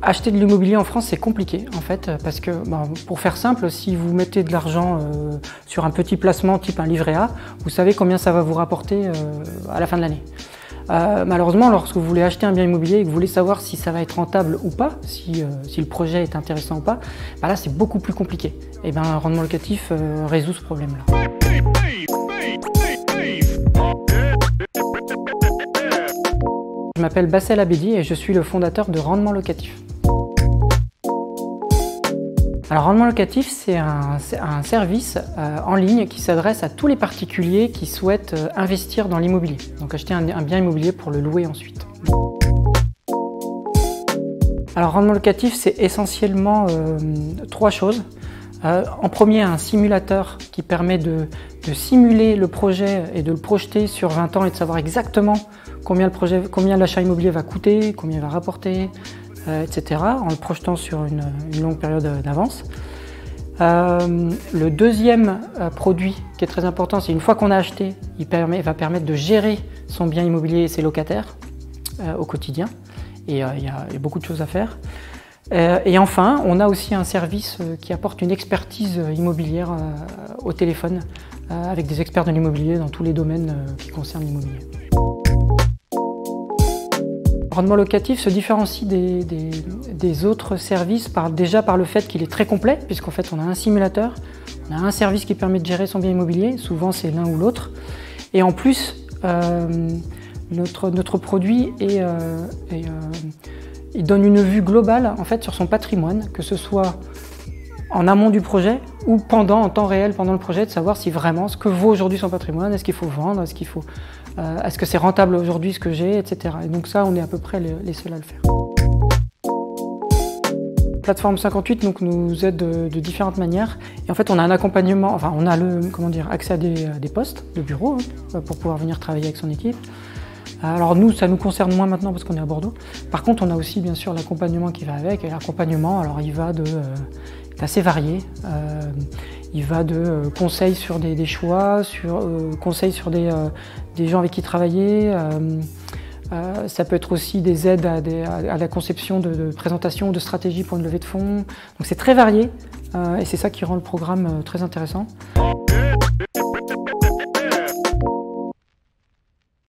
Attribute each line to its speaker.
Speaker 1: Acheter de l'immobilier en France, c'est compliqué en fait, parce que, pour faire simple, si vous mettez de l'argent sur un petit placement type un livret A, vous savez combien ça va vous rapporter à la fin de l'année. Malheureusement, lorsque vous voulez acheter un bien immobilier et que vous voulez savoir si ça va être rentable ou pas, si le projet est intéressant ou pas, là c'est beaucoup plus compliqué. Et rendement locatif résout ce problème-là. Je m'appelle Bassel Abedi et je suis le fondateur de Rendement Locatif. Alors Rendement Locatif, c'est un service en ligne qui s'adresse à tous les particuliers qui souhaitent investir dans l'immobilier, donc acheter un bien immobilier pour le louer ensuite. Alors Rendement Locatif, c'est essentiellement 3 choses. En premier, un simulateur qui permet de simuler le projet et de le projeter sur 20 ans et de savoir exactement combien l'achat immobilier va coûter, combien il va rapporter, etc. en le projetant sur une longue période d'avance. Le deuxième produit qui est très important, c'est une fois qu'on a acheté, il va permettre de gérer son bien immobilier et ses locataires au quotidien. Et il y a beaucoup de choses à faire. Et enfin, on a aussi un service qui apporte une expertise immobilière au téléphone, avec des experts de l'immobilier dans tous les domaines qui concernent l'immobilier. Rendement Locatif se différencie des autres services déjà par le fait qu'il est très complet, puisqu'en fait on a un simulateur, on a un service qui permet de gérer son bien immobilier, souvent c'est l'un ou l'autre. Et en plus, notre produit il donne une vue globale en fait, sur son patrimoine, que ce soit en amont du projet ou en temps réel pendant le projet, de savoir si vraiment ce que vaut aujourd'hui son patrimoine, est-ce qu'il faut vendre, est-ce que c'est rentable aujourd'hui ce que j'ai, etc. Et donc ça, on est à peu près les seuls à le faire. La plateforme 58 nous aide de différentes manières. Et en fait, on a un accompagnement, enfin on a accès à des postes de bureau pour pouvoir venir travailler avec son équipe. Alors nous, ça nous concerne moins maintenant parce qu'on est à Bordeaux. Par contre, on a aussi bien sûr l'accompagnement qui va avec. Et l'accompagnement, alors il va est assez varié. Il va de conseils sur des choix, conseils sur des gens avec qui travailler. Ça peut être aussi des aides à la conception de présentation, de stratégie pour une levée de fonds. Donc c'est très varié et c'est ça qui rend le programme très intéressant.